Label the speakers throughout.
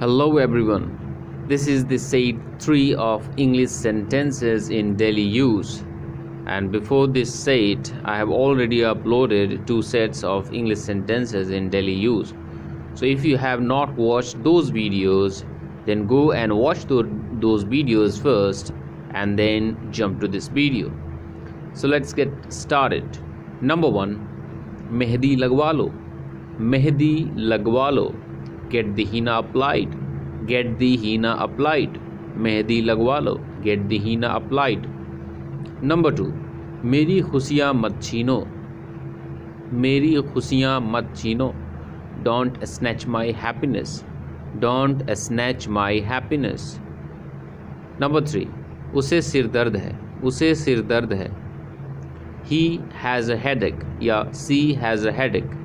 Speaker 1: Hello everyone. This is the set 3 of English sentences in daily use. And before this set, I have already uploaded 2 sets of English sentences in daily use. So if you have not watched those videos, then go and watch those videos first and then jump to this video. So let's get started. Number 1, Mehdi lagwa lo. Mehdi lagwa lo. Get the henna applied. Get the henna applied. Mehdi lagwa lo. Get the henna applied. Number 2, मेरी खुशियाँ मत छीनो. मेरी खुशियाँ मत छीनो. Don't snatch my happiness. Don't snatch my happiness. Number 3, उसे सिर दर्द है. उसे सिर दर्द है. He has a headache या she has a headache.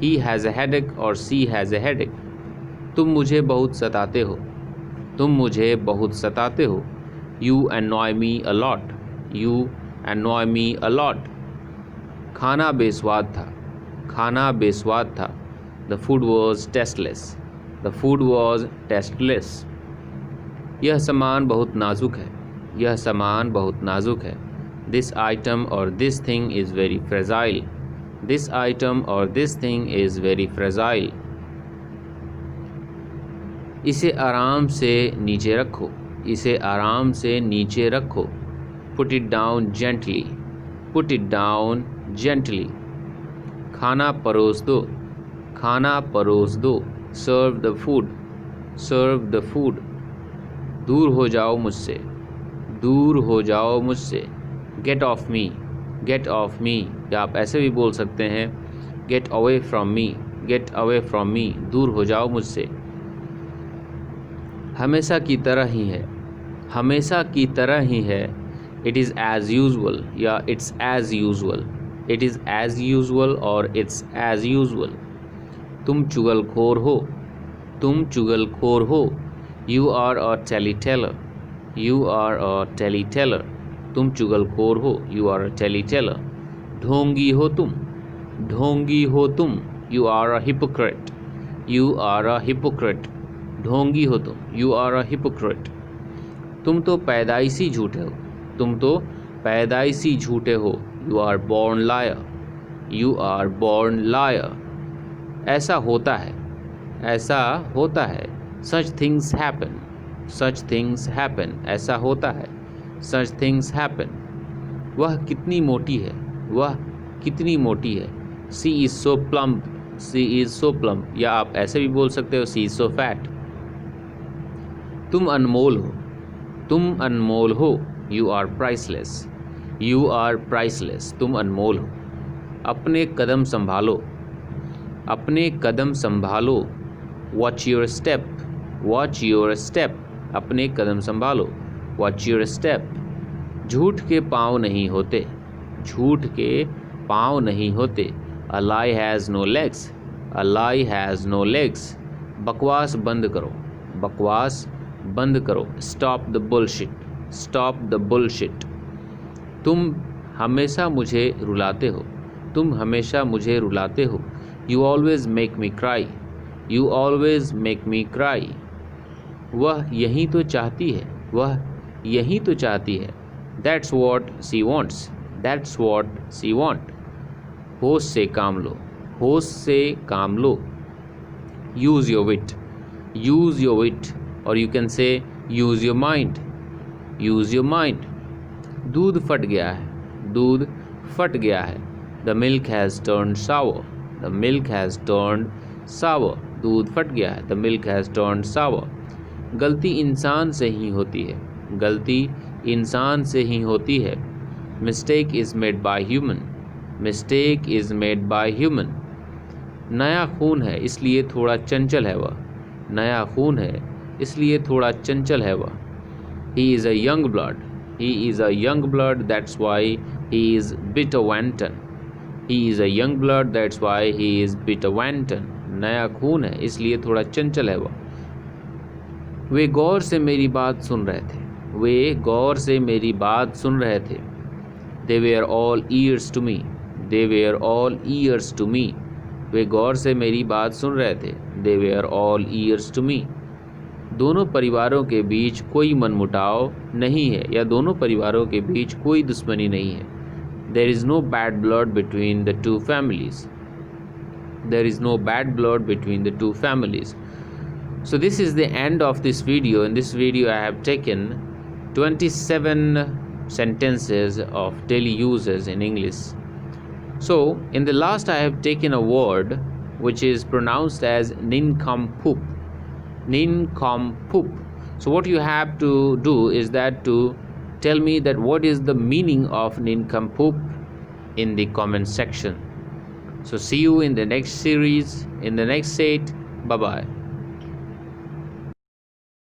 Speaker 1: He has a headache और she has a headache. तुम मुझे बहुत सताते हो. तुम मुझे बहुत सताते हो. You annoy me a lot. You annoy me a lot. खाना बेस्वाद था. खाना बेस्वाद था. The food was tasteless. The food was tasteless. यह सामान बहुत नाजुक है. यह सामान बहुत नाजुक है. This item or this thing is very fragile. This item or this thing is very fragile. इसे आराम से नीचे रखो. इसे आराम से नीचे रखो. Put it down gently. Put it down gently. खाना परोस दो. खाना परोस दो. Serve the food. Serve the food. दूर हो जाओ मुझसे. दूर हो जाओ मुझसे. Get off me. Get off me. या आप ऐसे भी बोल सकते हैं Get away from me. Get away from me. दूर हो जाओ मुझसे. हमेशा की तरह ही है. हमेशा की तरह ही है. It is as usual या it's as usual. It is as usual और it's as usual. तुम चुगलखोर हो. तुम चुगलखोर हो. You are a tally-teller. You are a tally-teller. तुम चुगलखोर हो. You are a tally-teller. ढोंगी हो तुम. ढोंगी हो तुम. You are a hypocrite. You are a hypocrite. ढोंगी हो तुम. You are a hypocrite. तुम तो पैदाइशी झूठे हो. तुम तो पैदाइशी झूठे हो. You are born liar. You are born liar. ऐसा होता है. ऐसा होता है. Such things happen. Such things happen. ऐसा होता है. Such things happen. वह कितनी मोटी है. वह कितनी मोटी है. She is so plump. She is so plump. या आप ऐसे भी बोल सकते हो She is so fat. तुम अनमोल हो. तुम अनमोल हो. You are priceless. You are priceless. तुम अनमोल हो. अपने कदम संभालो. अपने कदम संभालो. Watch your step. Watch your step. अपने कदम संभालो. Watch your step. झूठ के पाँव नहीं होते. झूठ के पाँव नहीं होते. A lie has no legs. A lie has no legs. बकवास बंद करो. बकवास बंद करो. Stop the bullshit. Stop the bullshit. तुम हमेशा मुझे रुलाते हो. तुम हमेशा मुझे रुलाते हो. You always make me cry. You always make me cry. वह यही तो चाहती है. वह यही तो चाहती है. That's what she wants. That's what she want. होश से काम लो. होश से काम लो. Use your wit. Use your wit. Or you can say use your mind. Use your mind. दूध फट गया है. दूध फट गया है. The milk has turned sour. The milk has turned sour. दूध फट गया है. The milk has turned sour. गलती इंसान से ही होती है. गलती इंसान से ही होती है. Mistake is made by human. Mistake is made by human. नया खून है इसलिए थोड़ा चंचल है वह. नया खून है इसलिए थोड़ा चंचल है वह. He is a young blood. He is a young blood. That's why he is bit of wanton. He is a young blood. That's why he is bit of wanton. नया खून है इसलिए थोड़ा चंचल है वह. वे गौर से मेरी बात सुन रहे थे. वे गौर से मेरी बात सुन रहे थे. They were all ears to me. They were all ears to me. वे गौर से मेरी बात सुन रहे थे. They were all ears to me. दोनों परिवारों के बीच कोई मनमुटाव नहीं है या दोनों परिवारों के बीच कोई दुश्मनी नहीं है. There is no bad blood between the two families. There is no bad blood between the two families. So this is the end of this video. In this video I have taken 27 sentences of daily uses in English. So in the last I have taken a word which is pronounced as nincompoop. Nincompoop. So what you have to do is that to tell me that what is the meaning of nincompoop in the comment section. So see you in the next series, in the next set. Bye bye.